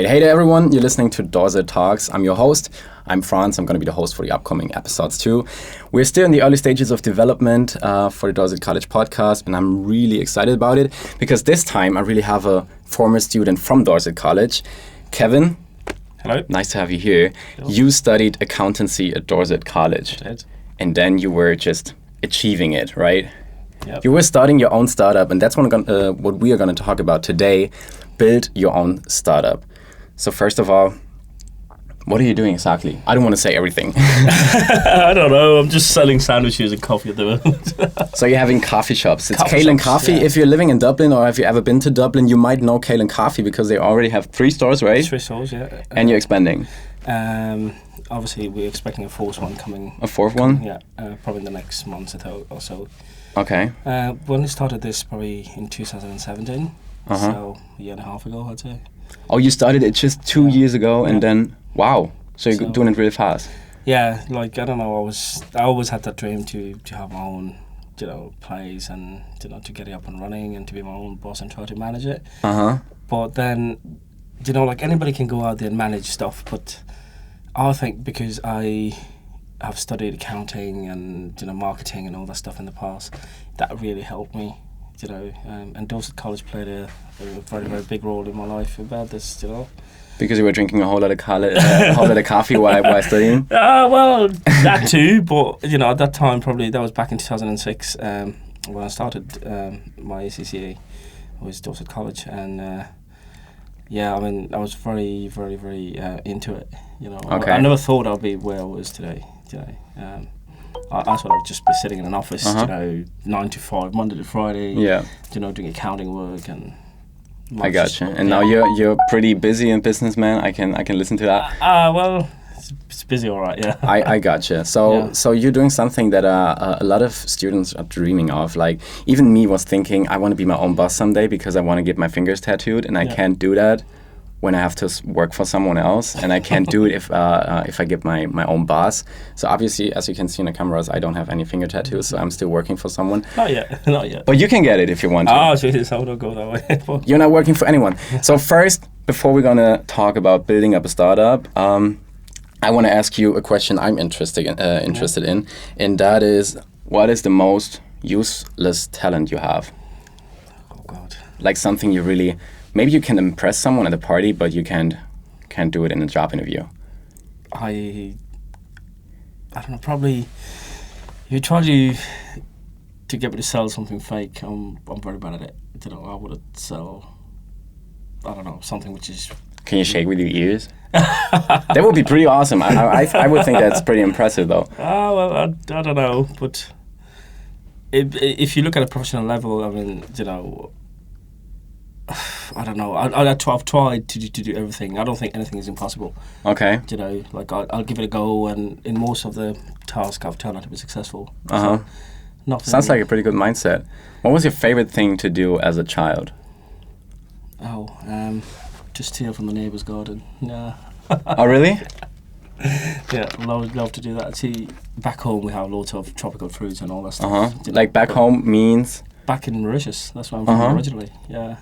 Hey there everyone, you're listening to Dorset Talks. I'm your host. I'm Franz. I'm going to be the host for the upcoming episodes too. We're still in the early stages of development for the Dorset College podcast, and I'm really excited about it because this time I really have a former student from Dorset College, Kevin. Hello. Nice to have you here. Hello. You studied accountancy at Dorset College. I did. And then you were just achieving it, right? Yep. You were starting your own startup, and that's what we are going to talk about today. Build your own startup. So first of all, what are you doing exactly? I don't want to say everything. I don't know. I'm just selling sandwiches and coffee at the moment. So you're having coffee shops. It's Kale and Coffee. Yeah. If you're living in Dublin or have you ever been to Dublin, you might know Kale and Coffee because they already have 3 stores, right? 3 stores, yeah. And you're expanding. Obviously, we're expecting a 4th one coming. A 4th one? Yeah, probably in the next month or so. Okay. When we started this, probably in 2017. So a year and a half ago, I'd say. Oh, you started it just 2 years ago, and then wow! So you're doing it really fast. Yeah, like I don't know. I always had that dream to have my own, place and to get it up and running and to be my own boss and try to manage it. But then, like anybody can go out there and manage stuff, but I think because I have studied accounting and marketing and all that stuff in the past, that really helped me. And Dorset College played a very, very big role in my life about this, Because you were drinking a whole lot of coffee while studying? Well, that too, but, at that time, probably, that was back in 2006, when I started my ACCA, was Dorset College, and, I was very, very, very into it, Okay. I never thought I'd be where I was today. I thought I would just be sitting in an office, 9 to 5, Monday to Friday. Yeah. Doing accounting work and. I gotcha. And now you're pretty busy in business, man. I can listen to that. Well, it's busy, all right. Yeah. I gotcha. So you're doing something that a lot of students are dreaming of. Like even me was thinking I want to be my own boss someday because I want to get my fingers tattooed, and I can't do that when I have to work for someone else, and I can't do it if I get my own boss. So obviously, as you can see in the cameras, I don't have any finger tattoos, so I'm still working for someone. Not yet. But you can get it if you want to. Oh, Jesus, I don't go that way. You're not working for anyone. So first, before we're gonna talk about building up a startup, I want to ask you a question I'm interested in, and that is, what is the most useless talent you have? Oh God. Like something you really. Maybe you can impress someone at a party, but you can't do it in a job interview. I don't know. Probably, if you try to get me to sell something fake, I'm very bad at it. I would sell. I don't know, something which is. Can you shake with your ears? That would be pretty awesome. I would think that's pretty impressive, though. Oh well, I don't know, but if you look at a professional level, I mean, I don't know. I've tried to do everything. I don't think anything is impossible. Okay. I'll give it a go, and in most of the tasks I've turned out to be successful. So sounds like a pretty good mindset. What was your favorite thing to do as a child? Just steal from the neighbour's garden. Yeah. Oh really? Yeah, love to do that. See, back home we have lots of tropical fruits and all that stuff. Like back home means? Back in Mauritius. That's where I'm from originally. Yeah.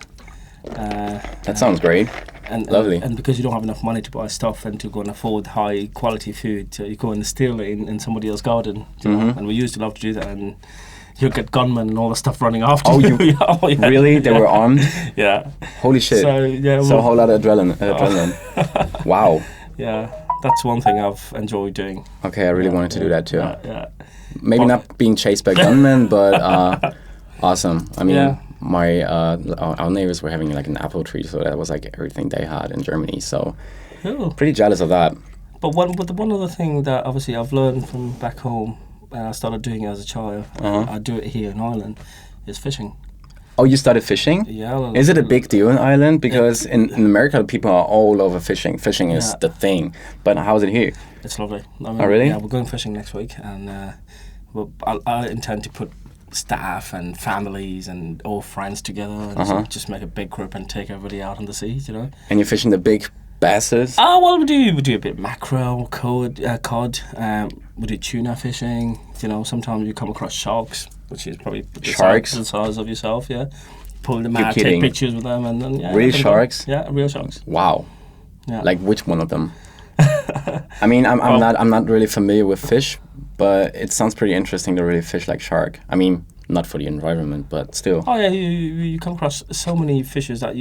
That sounds great. And lovely. And because you don't have enough money to buy stuff and to go and afford high quality food, you go and steal it in somebody else's garden. And we used to love to do that, and you'll get gunmen and all the stuff running after you. Yeah. Really? They were armed? Yeah. Holy shit. So a whole lot of adrenaline. Wow. Yeah, that's one thing I've enjoyed doing. Okay, I really wanted to do that too. Yeah. Maybe not being chased by gunmen, but awesome. I mean, our neighbors were having like an apple tree, so that was like everything they had in Germany. So pretty jealous of that. But one other thing that obviously I've learned from back home, I started doing it as a child. I do it here in Ireland, is fishing. Oh, you started fishing? Yeah. Is it a big deal in Ireland? Because in America, people are all over fishing. Fishing is the thing. But how is it here? It's lovely. Really? Yeah, we're going fishing next week, and I intend to put staff and families and all friends together and just make a big group and take everybody out on the sea, And you're fishing the big basses? Oh, well, we do a bit of mackerel, cod. We do tuna fishing. Sometimes you come across sharks, which is probably the size of yourself. Yeah, pull them out, take pictures with them, and then real sharks. Yeah, real sharks. Wow. Yeah. Like which one of them? I mean, I'm not really familiar with fish, but it sounds pretty interesting to really fish like shark. I mean, not for the environment, but still. Oh yeah, you come across so many fishes that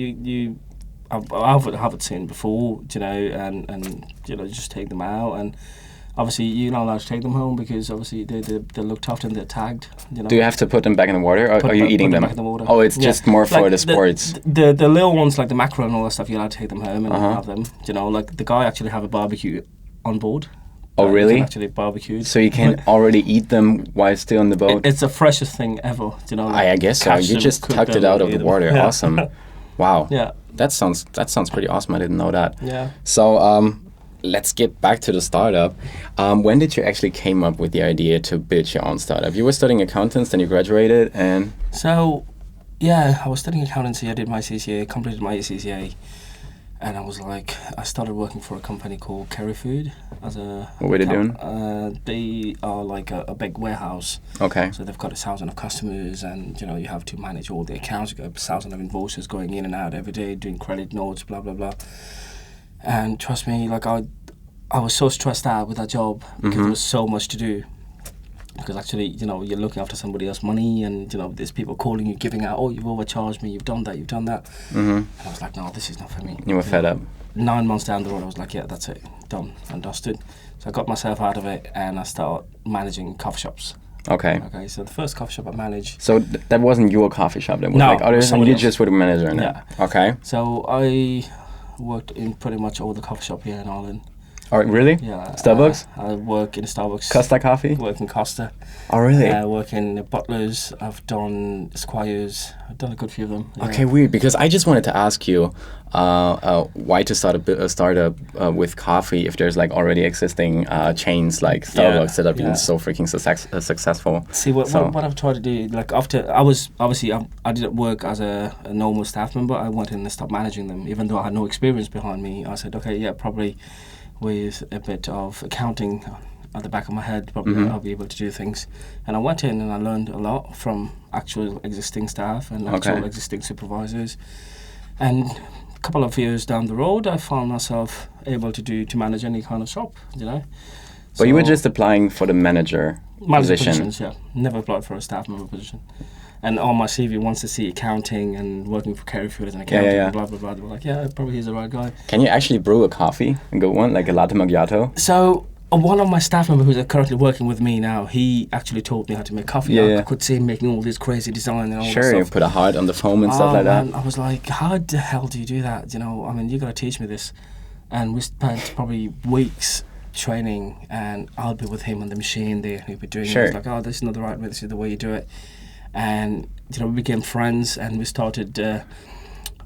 I haven't seen before, you know, and you know, just take them out, and obviously you're not allowed to take them home because obviously they're looked after and they're tagged. You know. Do you have to put them back in the water, or are you eating them? Back in the water. Oh, it's just more for like the sports. The little ones like the mackerel and all that stuff, you're allowed to take them home and have them. You know, like the guy actually have a barbecue on board. Oh really? Actually barbecued. So you can already eat them while still on the boat. It's the freshest thing ever. You know. Like I guess so. You just tucked it out of the water. Yeah. Awesome. Wow. Yeah. That sounds pretty awesome. I didn't know that. Yeah. So let's get back to the startup. When did you actually came up with the idea to build your own startup? You were studying accountants, then you graduated, and so yeah, I was studying accountancy. I did my CCA, completed my ACCA, and I was like, I started working for a company called Kerry Food as a. What were they doing? They are like a big warehouse. Okay. So they've got 1,000 of customers, and you know you have to manage all the accounts. You got 1,000 of invoices going in and out every day, doing credit notes, blah blah blah. And trust me, like I was so stressed out with that job because there was so much to do. Because actually, you know, you're looking after somebody else's money, and you know, there's people calling you, giving out, oh, you've overcharged me, you've done that. And I was like, no, this is not for me. You were fed up. 9 months down the road, I was like, yeah, that's it, done and dusted. So I got myself out of it, and I started managing coffee shops. Okay. Okay, so the first coffee shop I managed. So that wasn't your coffee shop. That was No, like others, and you else. just were the manager in Yeah. it. Okay. So I worked in pretty much all the coffee shop here in Ireland. Oh, really? Yeah. Starbucks? I work in Starbucks. Costa Coffee? Work in Costa. Oh, really? I work in Butlers. I've done Squires. I've done a good few of them. Yeah. Okay, weird. Because I just wanted to ask you why to start a startup with coffee if there's like already existing chains like Starbucks that have been so freaking successful. See, what I've tried to do, like after I didn't work as a normal staff member. I went in and stopped managing them, even though I had no experience behind me. I said, okay, yeah, probably with a bit of accounting at the back of my head, probably I'll be able to do things. And I went in and I learned a lot from actual existing staff and actual existing supervisors. And a couple of years down the road, I found myself able to manage any kind of shop, you know. But you were just applying for the manager position. Positions, yeah. Never applied for a staff member position. And on my CV wants to see accounting and working for Kerry Food as an accountant, and blah, blah, blah. They were like, yeah, probably he's the right guy. Can you actually brew a coffee, a good one, like a latte macchiato? So one of my staff members who's currently working with me now, he actually taught me how to make coffee. I could see him making all this crazy design and all that stuff. Sure, you put a heart on the foam and stuff like that. I was like, how the hell do you do that? You know, I mean, you got to teach me this. And we spent probably weeks training, and I'll be with him on the machine there, and he'll be doing it. It's like, oh, this is not the right way, this is the way you do it. And, you know, we became friends, and we started,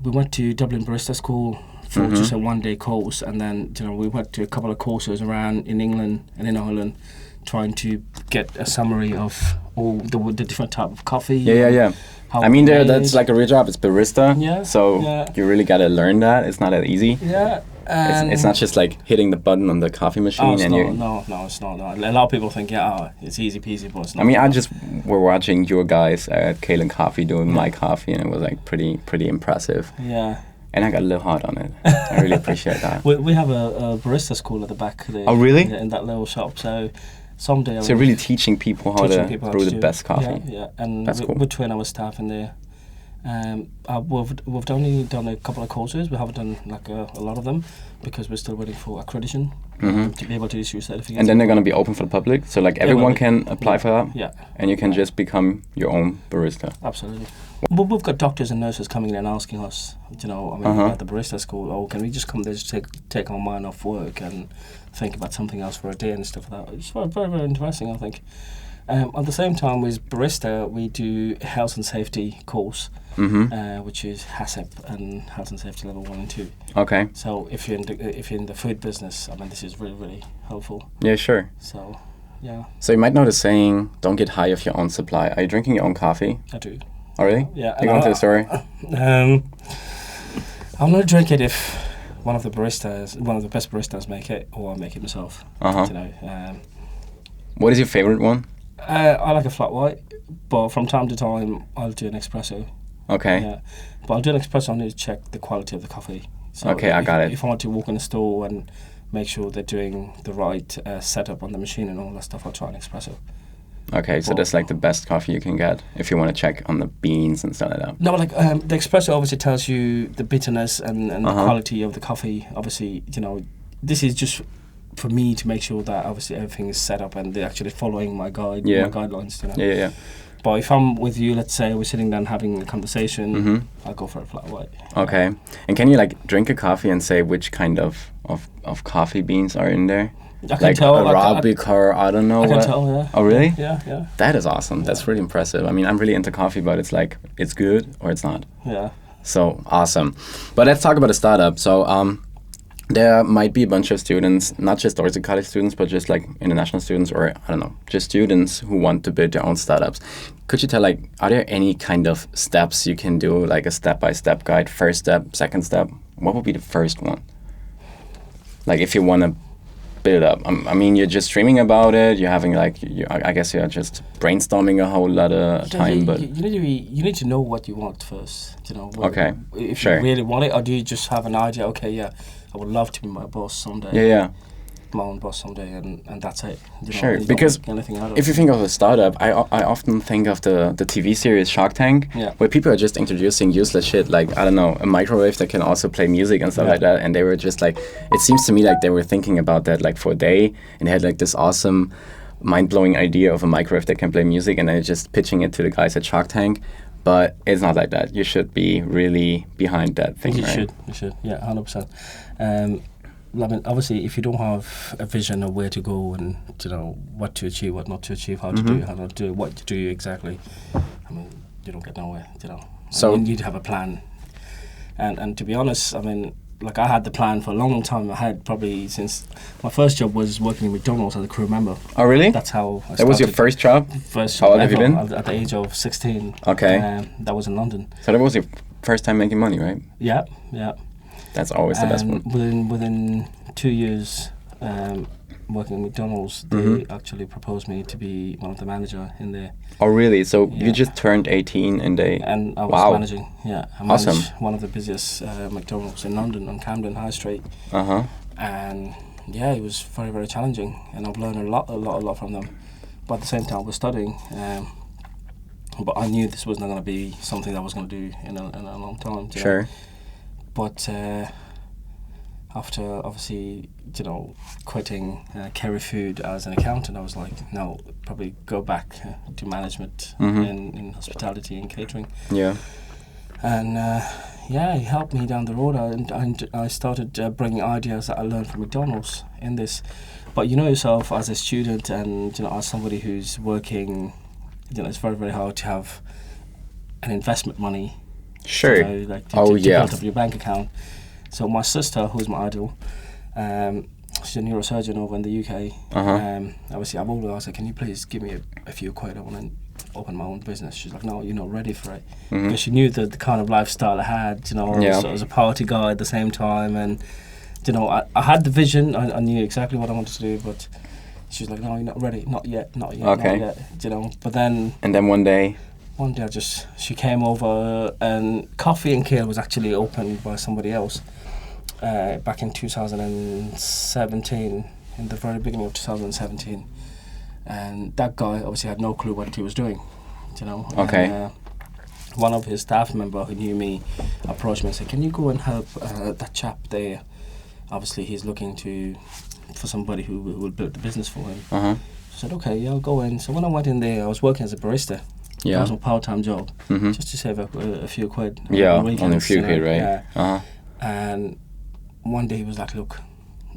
we went to Dublin Barista School for just a one-day course, and then, you know, we went to a couple of courses around in England and in Ireland, trying to get a summary of all the different type of coffee. Yeah. I mean, that's like a real job. It's barista. Yeah. So you really got to learn that. It's not that easy. Yeah. It's not just like hitting the button on the coffee machine. No, it's not. No. A lot of people think, it's easy peasy, but it's not. I mean, I just were watching your guys at Kalen Coffee doing my coffee, and it was like pretty impressive. Yeah. And I got a little hot on it. I really appreciate that. We have a barista school at the back there. Oh, really? In that little shop. So someday. So you're really teaching people how to brew the best coffee. Yeah. And that's cool. We train our staff in there. We've only done a couple of courses. We haven't done like a lot of them because we're still waiting for accreditation to be able to issue certificates. And then they're going to be open for the public, so like everyone can apply for that. Yeah. And you can just become your own barista. Absolutely. Well, we've got doctors and nurses coming in and asking us, you know, I mean, at the barista school, oh, can we just come there to take our mind off work and think about something else for a day and stuff like that. It's very, very interesting, I think. At the same time, with Barista, we do health and safety course, which is HACCP and health and safety level 1 and 2. Okay. So if you're in the food business, I mean, this is really, really helpful. Yeah, sure. So, yeah. So you might know the saying, "Don't get high off your own supply." Are you drinking your own coffee? I do. Oh, really? Yeah. You go into the story? I'll not drink it if one of the best baristas make it, or I make it myself. You know. What is your favorite one? I like a flat white, but from time to time I'll do an espresso. Okay. Yeah, but I'll do an espresso only to check the quality of the coffee. So okay, I got it. If I want to walk in a store and make sure they're doing the right setup on the machine and all that stuff, I'll try an espresso. Okay, so that's like the best coffee you can get if you want to check on the beans and stuff like that. No, like the espresso obviously tells you the bitterness and the quality of the coffee. Obviously, this is just for me to make sure that obviously everything is set up and they're actually following my guidelines. Yeah. But if I'm with you, let's say we're sitting down having a conversation, I'll go for a flat white. Okay. And can you like drink a coffee and say which kind of coffee beans are in there? I can tell. Arabica or I don't know. I can tell, yeah. Oh, really? Yeah. That is awesome. That's really impressive. I mean, I'm really into coffee, but it's like, it's good or it's not. Yeah. So, awesome. But let's talk about a startup. So, there might be a bunch of students, not just Dorset College students, but just like international students or, I don't know, just students who want to build their own startups. Could you tell, like, are there any kind of steps you can do, like a step-by-step guide, first step, second step? What would be the first one? Like, if you want to build up. I mean, you're just dreaming about it. You're having like, I guess you're just brainstorming a whole lot of time. But you need to know what you want first. Okay. If you really want it, or do you just have an idea? Okay, yeah, I would love to be my boss someday. Yeah. My own boss someday, and that's it. Sure, because if you think of a startup, I often think of the TV series Shark Tank, where people are just introducing useless shit, like, I don't know, a microwave that can also play music and stuff like that, and they were just like, it seems to me like they were thinking about that like for a day, and they had like this awesome, mind-blowing idea of a microwave that can play music, and then just pitching it to the guys at Shark Tank. But it's not like that. You should be really behind that thing, right? You should, yeah, 100%. I mean, obviously, if you don't have a vision of where to go and what to achieve, what not to achieve, how to do it, how not to do it, what to do exactly, I mean, you don't get nowhere. So you need to have a plan. And to be honest, I mean, like I had the plan for a long time. I had probably since my first job was working in McDonald's as a crew member. Oh, really? That's how I started. That was your first job? First job. How old have you been? At the age of 16. Okay. That was in London. So that was your first time making money, right? Yeah. That's always the best one. Within 2 years working at McDonald's, they actually proposed me to be one of the manager in there. Oh, really? So you just turned 18 and they... And I was managing, I managed one of the busiest McDonald's in London on Camden High Street. And it was very, very challenging, and I've learned a lot from them. But at the same time, I was studying. But I knew this was not going to be something that I was going to do in a long time. Sure. But after obviously, quitting Kerry Food as an accountant, I was like, no, probably go back to management in hospitality and catering. Yeah. And it helped me down the road, and I started bringing ideas that I learned from McDonald's in this. But yourself as a student and as somebody who's working, it's very, very hard to have an investment money. Sure. To build up your bank account. So my sister, who's my idol, she's a neurosurgeon over in the UK. Obviously, I've always asked her, can you please give me a few quid? I want to open my own business. She's like, no, you're not ready for it. Because she knew the kind of lifestyle I had. So I was a party guy at the same time, and I had the vision. I knew exactly what I wanted to do, but she was like, no, you're not ready. Not yet. Okay. Not yet. But then. And then one day, she came over, and Coffee and Kale was actually opened by somebody else back in 2017, in the very beginning of 2017. And that guy obviously had no clue what he was doing, Okay. And, one of his staff member who knew me approached me and said, can you go and help that chap there? Obviously, he's looking for somebody who will build the business for him. I said, okay, I'll go in. So when I went in there, I was working as a barista. That was a part-time job, just to save a few quid. On a few quid, right? Yeah. And one day he was like, look,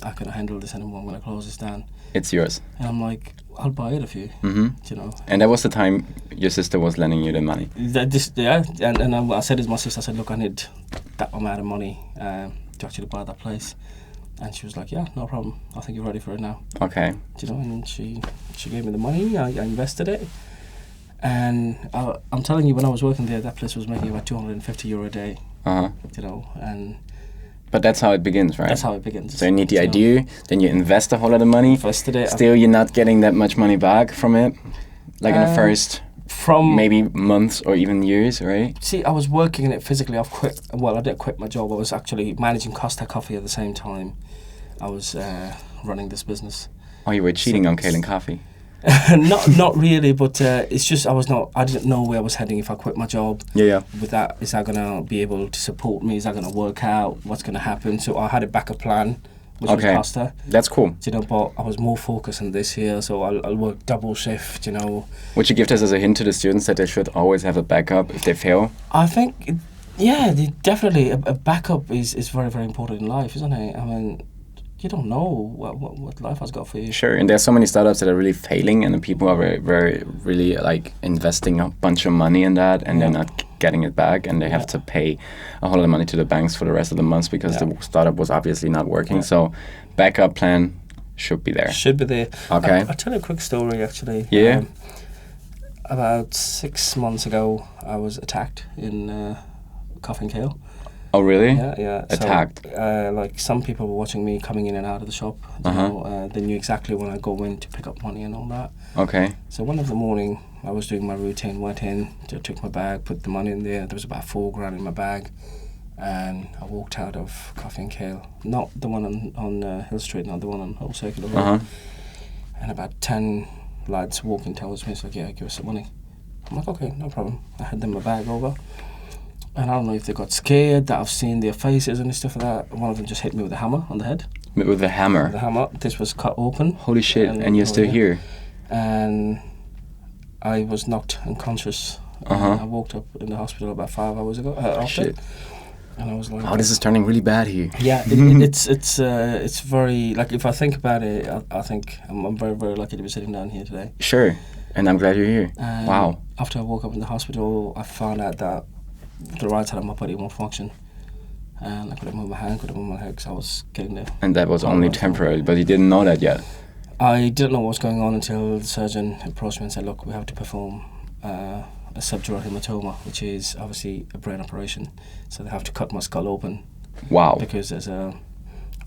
I can't handle this anymore, I'm going to close this down. It's yours. And I'm like, I'll buy it of you, And that was the time your sister was lending you the money? And I said to my sister, I said, look, I need that amount of money to actually buy that place. And she was like, yeah, no problem, I think you're ready for it now. Okay. And she gave me the money, I invested it. And I'm telling you, when I was working there, that place was making about €250 a day. But that's how it begins, right? That's how it begins. So you need the idea, then you invest a whole lot of money. Invested it. Still, you're not getting that much money back from it, like in the From maybe months or even years, right? See, I was working in it physically. I didn't quit my job. I was actually managing Costa Coffee at the same time. I was running this business. Oh, you were cheating on Kale and Coffee. not really, but it's just I didn't know where I was heading if I quit my job. Yeah. With that, is that gonna be able to support me? Is that gonna work out? What's gonna happen? So I had a backup plan, which was Costa. That's cool. But I was more focused on this here, so I'll work double shift. Would you give this as a hint to the students that they should always have a backup if they fail? I think, definitely a backup is very, very important in life, isn't it? I mean, you don't know what life has got for you. Sure, and there's so many startups that are really failing, and the people are very, really like investing a bunch of money in that, and they're not getting it back, and they have to pay a whole lot of money to the banks for the rest of the months because the startup was obviously not working. Yeah. So, backup plan should be there. Okay. I'll tell you a quick story actually. Yeah. About 6 months ago, I was attacked in Coffee and Kale. Oh, really? Yeah. Attacked? So, like, some people were watching me coming in and out of the shop. They knew exactly when I go in to pick up money and all that. Okay. So one of the morning, I was doing my routine, went in, took my bag, put the money in there. There was about $4,000 in my bag. And I walked out of Coffee and Kale. Not the one on Hill Street, not the one on Whole Circular Road. And about 10 lads walking towards me. It's like, yeah, give us some money. I'm like, okay, no problem. I had them my bag over. And I don't know if they got scared that I've seen their faces and stuff like that. One of them just hit me with a hammer on the head. With the hammer? The hammer. This was cut open. Holy shit, and you're still here? And I was knocked unconscious. I woke up in the hospital about 5 hours ago. After. And I was like... Oh, this is turning really bad here. Yeah, it's very... Like, if I think about it, I think I'm very, very lucky to be sitting down here today. Sure, and I'm glad you're here. Wow. After I woke up in the hospital, I found out that the right side of my body won't function. And I couldn't move my hand, couldn't move my head because I was getting there. And that was only temporary, but you didn't know that yet? I didn't know what was going on until the surgeon approached me and said, look, we have to perform a subdural hematoma, which is obviously a brain operation. So they have to cut my skull open. Wow. Because there's a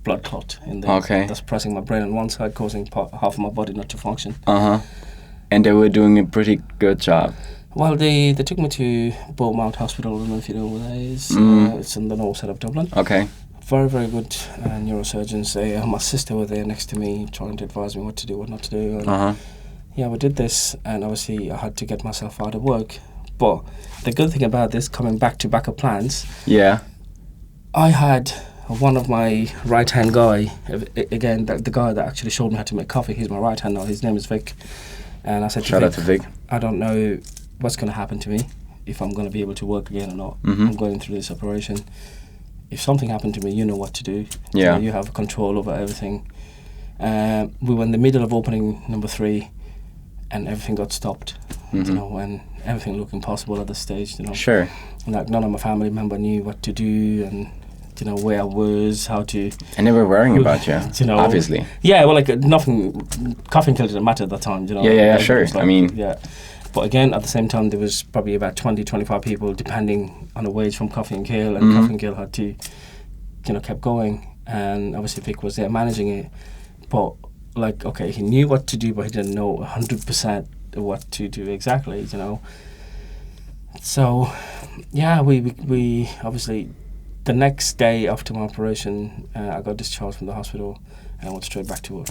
blood clot in there. Okay. That's pressing my brain on one side, causing half of my body not to function. And they were doing a pretty good job. Well, they took me to Beaumont Hospital. I don't know if you know where that is. It's in the north side of Dublin. Okay. Very, very good neurosurgeons. My sister was there next to me, trying to advise me what to do, what not to do. And yeah, we did this, and obviously I had to get myself out of work. But the good thing about this, coming back to backup plans, I had one of my right-hand guy, again, the guy that actually showed me how to make coffee, he's my right hand now, his name is Vic. And I said Shout out to Vic. I don't know what's going to happen to me, if I'm going to be able to work again or not. I'm going through this operation. If something happened to me, you know what to do. Yeah. You have control over everything. We were in the middle of opening number 3, and everything got stopped. And everything looked impossible at this stage. Sure. Like, none of my family member knew what to do, and where I was, how to... And they were worrying about you, obviously. Yeah, well, like, nothing... Coffee and Kale didn't matter at that time, Yeah, sure. Like, I mean... Yeah. But again, at the same time, there was probably about 20, 25 people, depending on the wage from Coffee and Kale, and Coffee and Kale had to, kept going. And obviously Vic was there managing it. But, like, okay, he knew what to do, but he didn't know 100% what to do exactly, So, yeah, we obviously... The next day after my operation, I got discharged from the hospital, and I went straight back to work.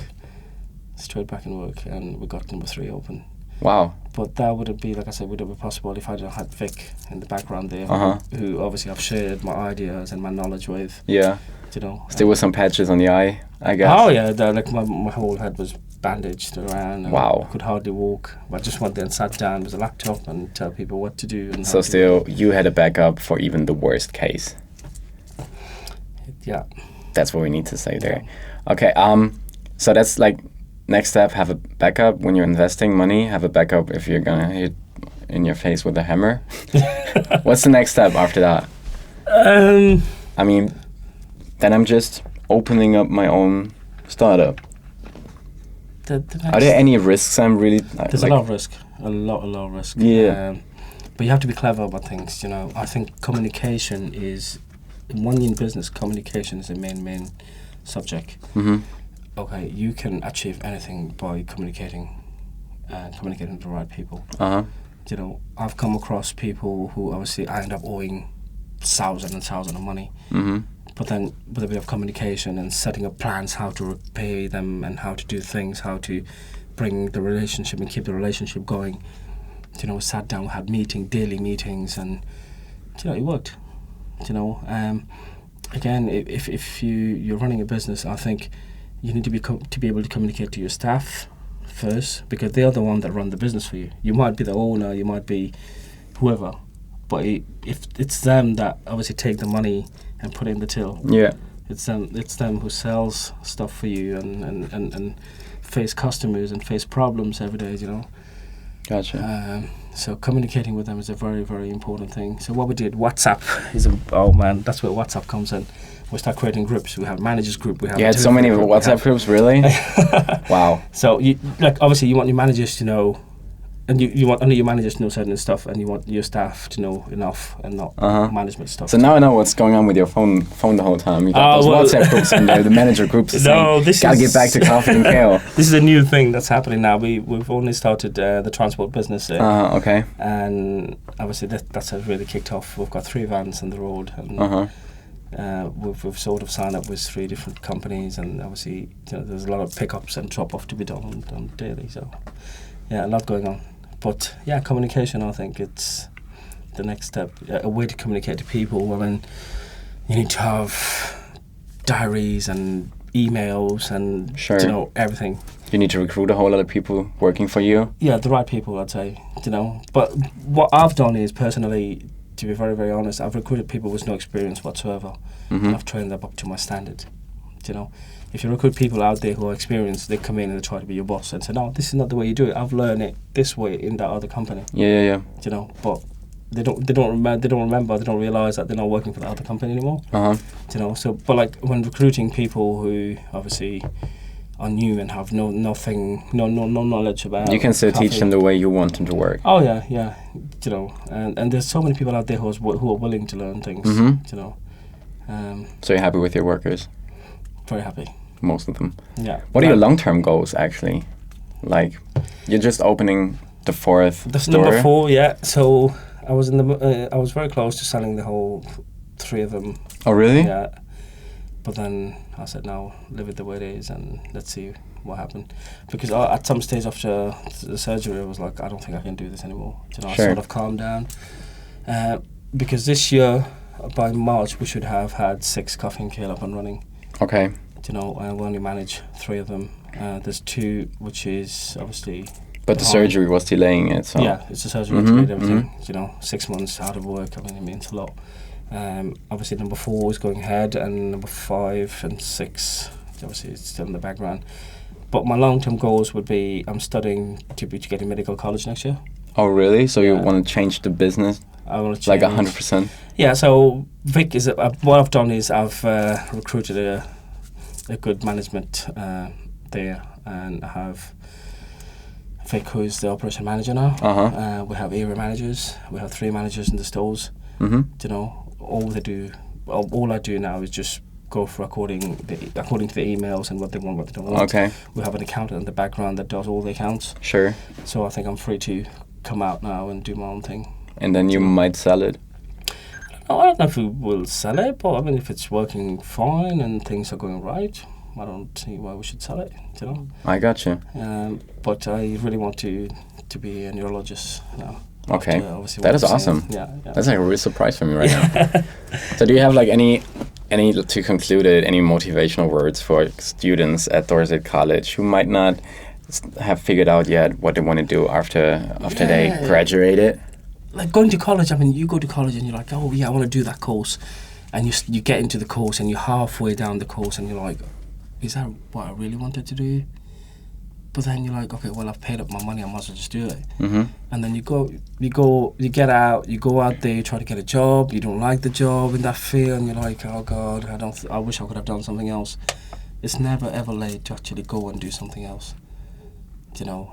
Straight back in work, and we got number 3 open. Wow. But that wouldn't be, like I said, wouldn't be possible if I didn't have Vic in the background there, who obviously I've shared my ideas and my knowledge with. Yeah. Still with some patches on the eye, I guess. Oh yeah, like my whole head was bandaged around. Wow. I could hardly walk. I just went there and sat down with a laptop and tell people what to do. And so still, you had a backup for even the worst case. Yeah. That's what we need to say there. Okay, so that's like next step, have a backup when you're investing money, have a backup if you're gonna hit in your face with a hammer. What's the next step after that? I mean, then I'm just opening up my own startup. Are there any risks I'm really... There's a lot of risk. A lot of risk. Yeah. But you have to be clever about things, I think communication is... When you're in business, communication is the main subject. Okay, you can achieve anything by communicating and communicating with the right people. you know, I've come across people who obviously I end up owing thousands and thousands of money. But then with a bit of communication and setting up plans how to repay them and how to do things, how to bring the relationship and keep the relationship going, you know, sat down, had daily meetings, and, you know, it worked. You know, again, if you're running a business, I think you need to be able to communicate to your staff first, because they are the one that run the business for you. You might be the owner, you might be whoever, but if it's them that obviously take the money and put it in the till. Yeah. It's them who sells stuff for you and face customers and face problems every day, you know. Gotcha. So communicating with them is a very, very important thing. So what we did, WhatsApp that's where WhatsApp comes in. We start creating groups. We have managers group. We have you had so many WhatsApp groups, really? Wow. So obviously you want your managers to know, and you want only your managers to know certain stuff, and you want your staff to know enough and not management stuff. So now I know what's going on with your phone the whole time. You got those WhatsApp groups and the manager groups. Gotta get back to coffee and kale. This is a new thing that's happening now. We've only started the transport business. Okay. And obviously that's really kicked off. We've got 3 vans on the road, and we've sort of signed up with 3 different companies, and obviously, you know, there's a lot of pickups and drop-off to be done daily. So yeah, a lot going on. But yeah, communication, I think it's the next step. A way to communicate to people. I mean, you need to have diaries and emails and you know, everything. You need to recruit a whole lot of people working for you. Yeah, the right people, I'd say. You know, but what I've done is personally, to be very, very honest, I've recruited people with no experience whatsoever. I've trained them up to my standard. You know, if you recruit people out there who are experienced, they come in and they try to be your boss and say, no, this is not the way you do it. I've learned it this way in that other company. Yeah. You know, but they don't realize that they're not working for that other company anymore. You know, so but like when recruiting people who obviously are new and have no knowledge about, you can still teach them the way you want them to work. Oh yeah. You know, and there's so many people out there who are willing to learn things. You know. So you're happy with your workers? Very happy. Most of them. Yeah. What are your long-term goals, actually? Like, you're just opening the 4th That's store. number 4, yeah. So I was I was very close to selling the whole 3 of them. Oh, really? Yeah. But then I said, no, leave it the way it is, and let's see what happened. Because at some stage after the surgery, I was like, I don't think I can do this anymore. You know, I sort of calmed down. Because this year, by March, we should have had 6 coffee and kale up and running. Okay. You know, we only manage 3 of them. There's 2, which is obviously. But the surgery was delaying it, so. Yeah, it's the surgery that delayed everything. You know, 6 months out of work. I mean, it means a lot. Obviously, number 4 is going ahead, and number 5 and 6, obviously, it's still in the background. But my long-term goals would be, I'm studying to get in medical college next year. Oh, really? So you want to change the business? I want to change. Like 100%? Yeah, so Vic is what I've done is I've recruited a good management there, and I have Vic, who is the operation manager now. We have area managers. We have 3 managers in the stores. You know, all I do now is just go for according to the emails and what they want, what they don't want. Okay. We have an accountant in the background that does all the accounts. Sure. So I think I'm free to come out now and do my own thing. And then you might sell it. I don't know if we will sell it, but I mean, if it's working fine and things are going right, I don't see why we should sell it. You know. I got you. But I really want to be a neurologist now. Okay, that is awesome. Yeah. That's like a real surprise for me right now. So do you have like any to conclude it, any motivational words for students at Dorset College who might not have figured out yet what they want to do after they graduated? Like going to college, I mean, you go to college and you're like, oh yeah, I want to do that course. And you get into the course and you're halfway down the course and you're like, is that what I really wanted to do? But then you're like, okay, well, I've paid up my money, I might as well just do it. And then you get out, you go out there, you try to get a job, you don't like the job in that field, and you're like, oh God, I wish I could have done something else. It's never ever late to actually go and do something else. You know,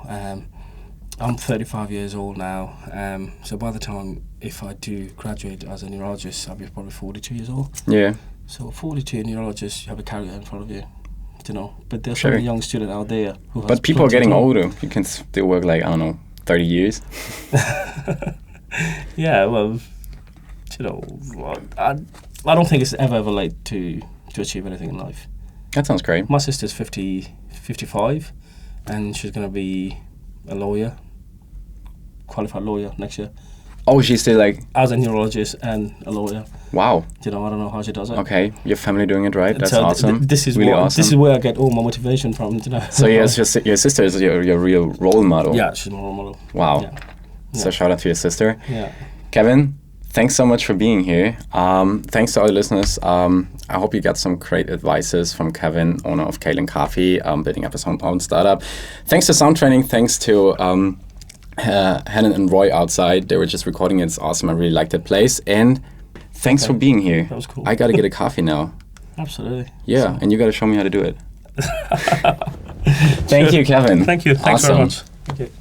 I'm 35 years old now, so by the time, if I do graduate as a neurologist, I'll be probably 42 years old. Yeah. So 42 neurologists, you have a career in front of you. You know, but there's some young student out there who has. But people are getting older. You can still work like, I don't know, 30 years? Yeah, well, I don't think it's ever late to achieve anything in life. That sounds great. My sister's 55, and she's going to be a lawyer, qualified lawyer next year. Oh, she's still like... As a neurologist and a lawyer. Wow. I don't know how she does it. Okay, your family doing it right. That's so awesome. This is really awesome. This is where I get all my motivation from. So yes, your sister is your real role model. Yeah, she's my role model. Wow. Yeah. So shout out to your sister. Yeah. Kevin, thanks so much for being here. Thanks to all the listeners. I hope you got some great advices from Kevin, owner of Kalen Coffee, building up his own startup. Thanks to Sound Training. Thanks to Hannon and Roy outside. They were just recording it. It's awesome. I really liked that place. And thanks for being here. That was cool. I got to get a coffee now. Absolutely. Yeah, and you got to show me how to do it. Thank you, Kevin. Thank you. Thanks awesome. very much. Thank you.